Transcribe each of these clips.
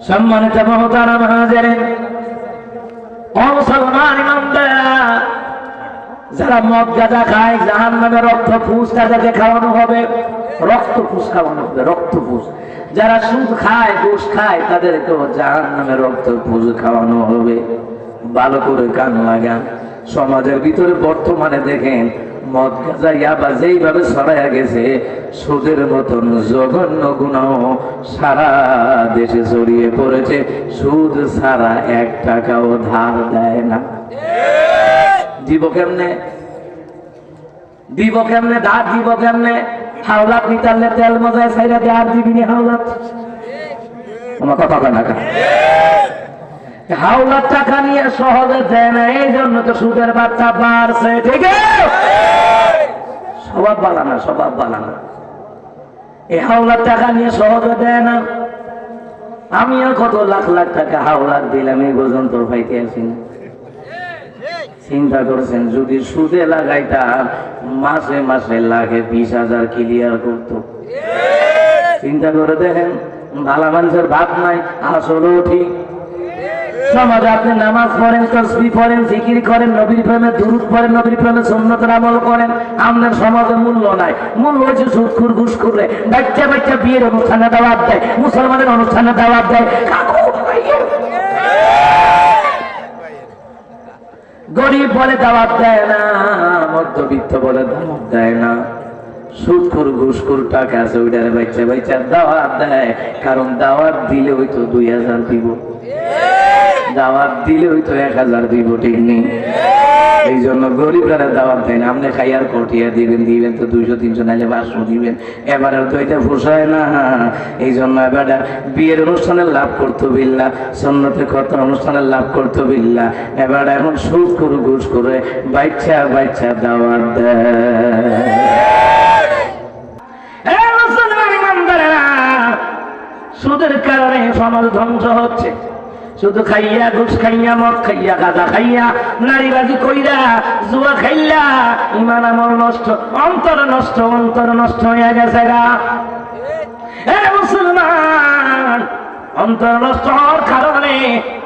সম্মানিত মুহতারাম হাজিরিন, ও মুসলমান ইমানদার, যারা মদ গাঁজা খায় জাহান্নামে রক্ত ফুস তাদেরকে খাওয়ানো হবে, রক্ত ফুস খাওয়ানো হবে, রক্ত ফুস। যারা সুদ খায় ঘুষ খায় তাদেরকেও জাহান্নামে রক্ত ফুস খাওয়ানো হবে। ভালো করে কান লাগান। সমাজের ভিতরে বর্তমানে দেখেন মদ গাঁজা ইয়াবা যেইভাবে ছড়াইয়া গেছে, সুদের মতন জঘন্য গুনাহ সারা দেশে ছড়িয়ে পড়েছে। সুদ ছাড়া 1 টাকাও ধার দেয় না। দিব কেমনে? দিব কেমনে? ধার দিব কেমনে? হাওলাত নিতালে তেল মজায় ছাইরা দিয়ে আর দিবিনি হাওলাত। আমার কথা কয় না কেন? হাওলাত টাকা নিয়ে সহজে দেয় না, এই জন্য তো সুদের বাচ্চা বাড়ছে। ঠিক আছে, স্বভাব বানানা, স্বভাব বানানা। এই হাওলাত টাকা নিয়ে সহজে দেয় না। আমিও কত লাখ লাখ টাকা হাওলাত দিলাম, এই পর্যন্ত পাইতে আসি না। চিন্তা করছেন যদি সুদে লাগাইতাম মাসে মাসে লাগে 20,000 ক্লিয়ার করতো। চিন্তা করে দেখেন, ভালো মানুষের ভাব নাই, আসলেও ঠিক। সমাজে আপনি নামাজ পড়েন, তাসবিহ পড়েন, জিকির করেন, নবীর প্রেমে দুরূদ পড়েন, নবীর প্রেমে সুন্নতের আমল করেন, আপনার সমাজে মূল্য নাই। মূল্য হচ্ছে সুদখোর ঘুষখোরে। বাচ্চা বাচ্চা বিয়ের অনুষ্ঠানে দাওয়াত দেয়, মুসলমানের অনুষ্ঠানে দাওয়াত দেয়। গরিব বলে দাওয়াত দেয় না, মধ্যবিত্ত বলে দাওয়াত দেয় না। সুদখোর ঘুষখোর টাকা আছে, ওইটারে বাচ্চা বাচ্চা দাওয়াত দেয়। কারণ দাওয়াত দিলে হয়তো 2000 দিব, দাওয়াত দিলে হয়তো 1000 দিব। ঠিক নেই? এই জন্য গরিবরা দাওয়াত দেয় না। আপনি খাইয়ার কটিয়া দিবেন, দিবেন তো 200-300 নাইলে 500 দিবেন। এবারে তো এটা পোষায় না। এই জন্য এবার বিয়ের অনুষ্ঠানে লাভ করতো বিল্লা, সুন্নতে কত অনুষ্ঠানে লাভ করতো বিল্লা। এবার এখন সুদ করে ঘুষ করে বাচ্চা বাচ্চা দাওয়াত দেয়। সুদের কারণে সমাজ ধ্বংস হচ্ছে। শুধু খাইয়া ঘুষ খাইয়া, মদ খাইয়া, গাঁজা খাইয়া, নারীবাজি কইরা, জুয়া খাইয়া ইমান আমল নষ্ট, অন্তর নষ্ট, অন্তর নষ্ট হয়ে গেছে গা। মুসলমান, অন্তর নষ্ট হওয়ার কারণে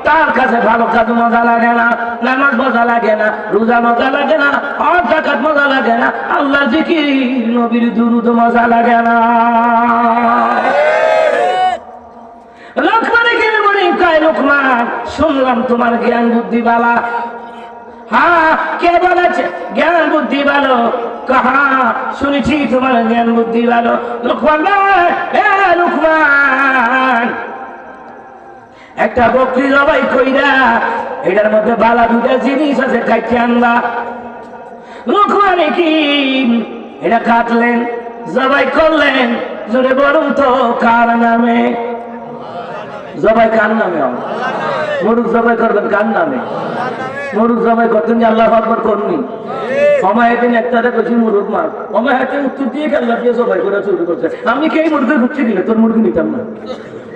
তার কাছে ভালো কাজ মজা লাগে না, নামাজ মজা লাগে না, রোজা মজা লাগে না, হজ যাকাত মজা লাগে না, আল্লাহ জিকির নবীর দুরূদ মজা লাগে না। লোকমান, শুনলাম তোমার জ্ঞান বুদ্ধি বালা। হ্যাঁ, কে বলেছে জ্ঞান বুদ্ধি ভালো? কাহা শুনেছি তোমার জ্ঞান বুদ্ধি ভালো। লোকমান, লোকমান, একটা বকরি জবাই কইরা এটার মধ্যে বালা 2টা জিনিস আছে, খাইতে আনবা। লোকমান কি এটা কাটলেন, জবাই করলেন, জোরে বলুন তো কার নামে? জবাই কার নামে? মুরুখ জবাই করবেন কার নামে? মুরুখ জবাই করতেন যে আল্লাহু আকবার করনি। দিন একটারে কইছি মুরুখ মার, হাতে উত্তর দিয়ে খেলা দিয়ে জবাই করে চুরি করছে। আমি কে মুরগি খুঁজছি দিলে তোর মুরগি নিতাম না।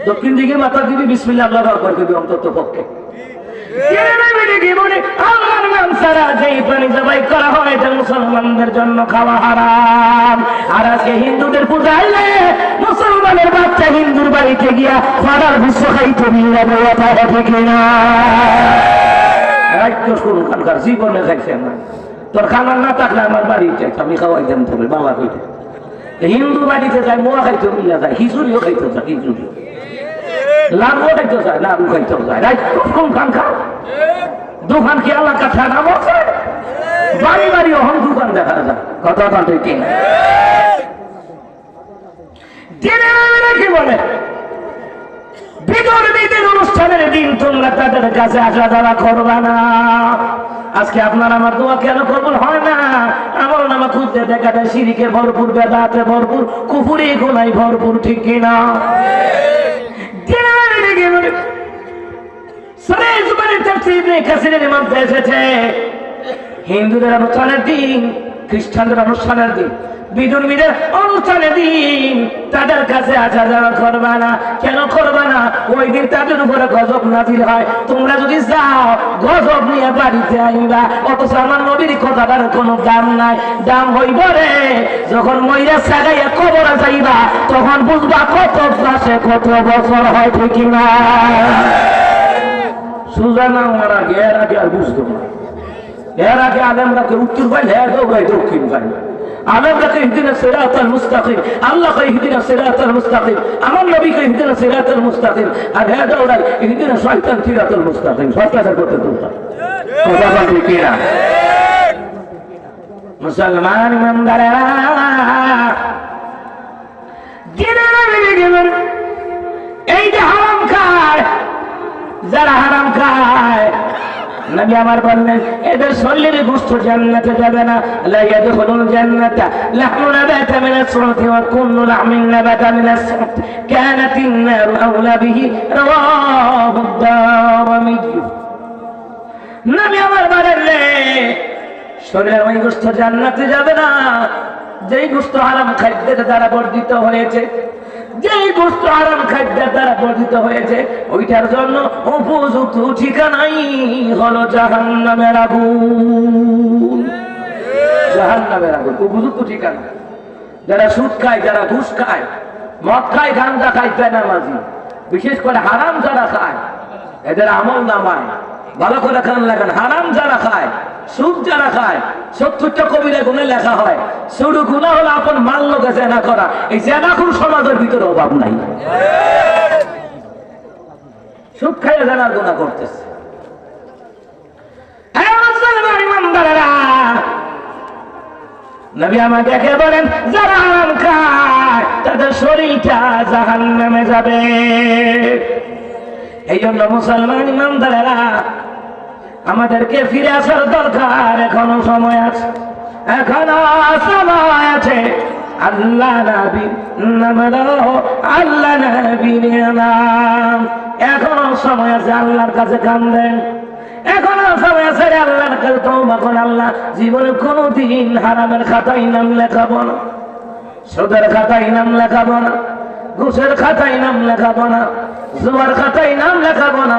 দক্ষিণ দিকে মাথা দিবি, বিসমিল্লাহ আল্লাহু আকবার করবি অন্তত পক্ষে। আল্লাহর নাম ছাড়া যেই প্রাণী জবাই করা হয় এটা মুসলমানদের জন্য খাওয়া হারাম। আর আজকে হিন্দুদের পূজা হইলে মুসলমানের বাচ্চা হিন্দুর বাড়িতে গিয়া ফাদার বিশ্ব খাইতে মিল্লা বলা ঠিক না? রাজ্য শুরু খানকার জীবনে খাইছে না। তোর খানা না থাকলে আমার বাড়ি চাইছে, আমি খাওয়াই দেন তবে বাবা হইতে। হিন্দু বাড়িতে যায়, মোয়া খাইতে মিল্লা যায়, খিচুড়িও খাইতে যায়, খিচুড়িও লাড়ুও খাইতে যায়, লাড়ু খাইতেও যায়। কোন খান খা দোকান কি আল্লাহ কাছে নাম আছে? বাড়ি বাড়ি অহন দোকান দেখা যায়। কথা ঠিক কিনা? কি বলে বিধর্মীদের অনুষ্ঠানের দিন তোমরা তাদের কাছে আসা যাওয়া করবা না। আজকে আপনার আমার দোয়া কেন কবুল হয় না? আমার নামা খুঁজতে দেখা যায় শিরকে ভরপুর, বেদাতে ভরপুর, কুফুরি গুনায় ভরপুর। ঠিক কিনা? হিন্দুদের অনুষ্ঠানের দিন খ্রিস্টানদের অনুষ্ঠানের দিন, বিধর্মীদের অনুষ্ঠানের দিন তাদের কাছে আসা যাওয়া করবা না। কেন করবা না? ওই দিন তাদের উপরে গজব নাজিল হয়। তোমরা যদি যাও গজব নিয়ে বাড়িতে আইবা, অথচ আমার নবীর কথাটার কোনো দাম নাই। দাম হইব রে যখন মইরা সাগাইয়া কবরে যাইবা, তখন বুঝবা কত মাসে কত বছর হয়, ঠিক না? সুজা না আমার আগে, এর আগে আর বুঝতো না। এর আগে আলেমরাকে উত্তর পাইলে দক্ষিণ পাইলে আলেমরাকে ইহদিনা সিরাতাল মুস্তাকিম, আল্লাহ কই ইহদিনা সিরাতাল মুস্তাকিম, আমার নবী কই ইহদিনা সিরাতাল মুস্তাকিম, আর হে দৌড়াই ইহদিনা শয়তান সিরাতাল মুস্তাকিম। শয়তানের কথা তুলতা কথা বলবি কিনা? মুসলমান ইমানদারেরা, এই যে হারাম খায়, যারা হারাম খায়, নবী আমার বললেন এদের শরীরের গোশত জান্নাতে যাবে না। লা ইয়াদখুলুল জান্নাতা লাহমু নাবাতা মিনাস সুরতি ওয়া কুল্লু লাহমিন নাবাতা মিনাস সুরত কানাতিন নারু আওলা বিহি রাওয়াহু দারামি। নবী আমার বললেন শরীরের ওই গোশত জান্নাতে যাবে না যেই গোশত হারাম খাদ্যের দ্বারা বর্ধিত হয়েছে, যেই গোশত হারাম খাদ্যের দ্বারা বর্ধিত হয়েছে, ওইটার জন্য উপযুক্ত ঠিকানাই হলো জাহান্নামের আগুন। জাহান্নামের আগুন উপযুক্ত ঠিকানা। যারা সুদ খায়, যারা ঘুষ খায়, মদ খায়, গাঁজা খায়, বেনামাজি, বিশেষ করে হারাম যারা খায়, এদের আমল নামায় ভালো করে কান লাগান। হারাম যারা খায়, সুদ যারা খায়, 70টা কবিরা গুণে লেখা হয়। শুধু গুনাহ হলো আপন মাল লোকে জেনা করা। এই জেনাখুর সমাজের ভিতরে অভাব নাই। সুদ খাইয়ে জেনার গুনাহ করতেছে। নবী আমাদেরকে বলেন যারা হারাম খায় তাদের শরীরটা জাহান্নামে যাবে। এই জন্য মুসলমান ইমানদারেরা, আমাদেরকে ফিরে আসার দরকার। এখনো সময় আছে, এখনো সময় আছে। আল্লাহ নবীর নাম নাও, আল্লাহ নবীর নাম। এখনো সময় আছে, আল্লাহর কাছে কান্দেন। এখনো সময় আছে, আল্লাহর কাছে তওবা করেন। আল্লাহ জীবনে কোনোদিন হারামের খাতায় নাম লেখাবো না, সুদের খাতায় নাম লেখাবো না, ঘুষের খাতায় নাম লেখাবো না, জুয়ার খাতায় নাম লেখাবো না,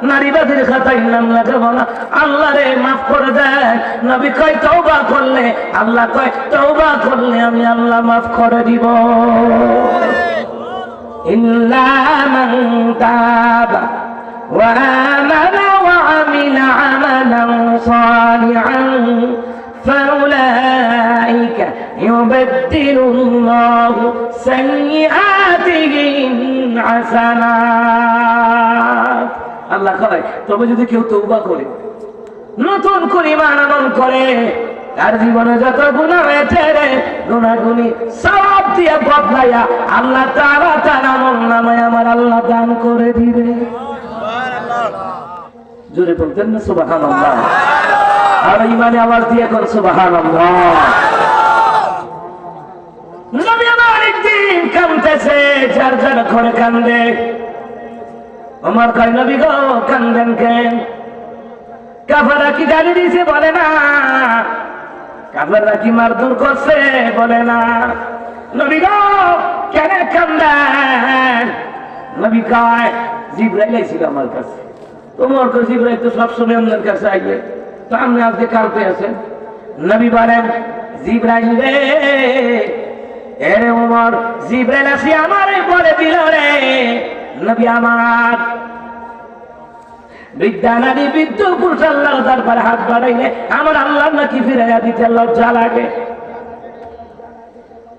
নারীবাদীর খাতায় নাম লেখাবো না। আল্লাহ রে মাফ করে দেয়। নবী কয় তওবা করলে, আল্লাহ কয় তওবা করলে আমি আল্লাহ মাফ করে দিব। ইল্লা মান তাবা ওয়া আমানা ওয়া আমিলা আমালান সালিহান فأولئك يبدل الله سيئاتهم حسنات। আল্লাহ কয় তবে যদি কেউ তওবা করে, নতুন করে ঈমান আনয়ন করে, তার জীবনে যত গুনাহ হয়েছে রে, গুনাহগুলি সওয়াব দিয়ে বদলাইয়া আল্লাহ তাআলা তার আমলনামায় আমার আল্লাহ দান করে দিবে। সুবহানাল্লাহ। জোরে বলতেন না সুবহানাল্লাহ? আর ইমানে আওয়াজ দিয়ে কর সুবহানাল্লাহ। নবী আমার একদিন কাঁদতেছে, যার যার ঘরে কান্দে। আমার কয় নবী গো কান্দেন কেন? কাফেররা কি গালি দিয়েছে? বলে না। কাফেররা কি মারধর করছে? বলে না। নবী গো কেন কান্দেন? নবী কয় জিবরাইল আইছিল আমার কাছে। তোমার কাছে জিবরাইল তো সবসময় আপনার কাছে আইবে, তো আপনি আজকে কাঁদতে আছেন। নবী বলেন জিবরাইল রে, এরে ওমর, জিবরাইল আসি আমারে বলে দিল রে নবী আমার বৃদ্ধা নারী বৃদ্ধ পুরুষ আল্লাহর দরবারে হাত বাড়াইলে আমার আল্লাহ নাকি ফিরাইয়া দিতে লজ্জা লাগে।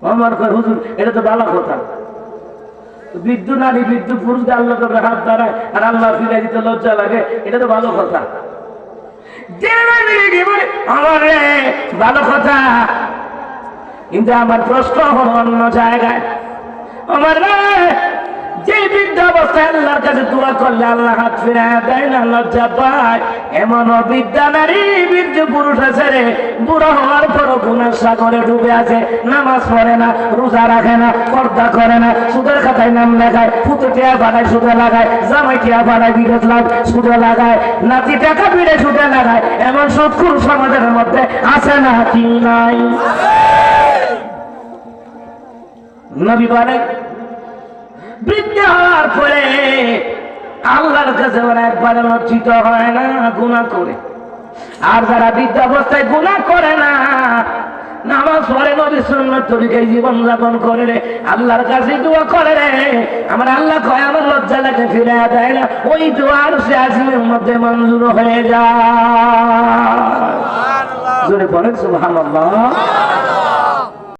ওমর কয় হুজুর এটা তো ভালো কথা, বৃদ্ধ নারী বৃদ্ধ পুরুষ আল্লাহর দরবারে হাত বাড়ায় আর আল্লাহ ফিরাইয়া দিতে লজ্জা লাগে, এটা তো ভালো কথা। আমার ভালো কথা, কিন্তু আমার প্রশ্ন হল অন্য জায়গায়। আমার যে বৃদ্ধ অবস্থায় আল্লাহর আল্লাহর কাছে দোয়া করলে আল্লাহ হাত ফিরায় দেয় না, লজ্জা পায়। এমন অবিদ্যা নারী বীর্য পুরুষ আছে রে, বুড়ো হওয়ার পরও গুনার সাগরে ডুবে আছে, নামাজ পড়ে না, রোজা রাখে না, পর্দা করে না, সুদের খাতায় নাম লেখায়, ফুটে টিয়া বাড়ায় সুদে লাগায়, জামাই টিয়া বাড়ায় বিদেশ লাভ সুদে লাগায়, নাতি টাকা পিড়ে সুদে লাগায়। এমন সুদখোর সমাজের মধ্যে আছে না কি নাই? নবী বলেন বৃদ্ধ হওয়ার পরে আল্লাহর কাছে ওরা একবারে লজ্জিত হয় না, গুনাহ করে। আর যারা বৃদ্ধাবস্থায় গুনাহ করে না, নামাজ পড়ে, নবীর সুন্নাত তরিকায় জীবন যাপন করে রে, আল্লাহর কাছে দোয়া করে রে, আমার আল্লাহ কয় আমার লজ্জা লাগে ফিরে দেয় না, ওই দোয়ার সে আজিমের মধ্যে মঞ্জুর হয়ে যায়। জোরে বলেন সুবহানাল্লাহ।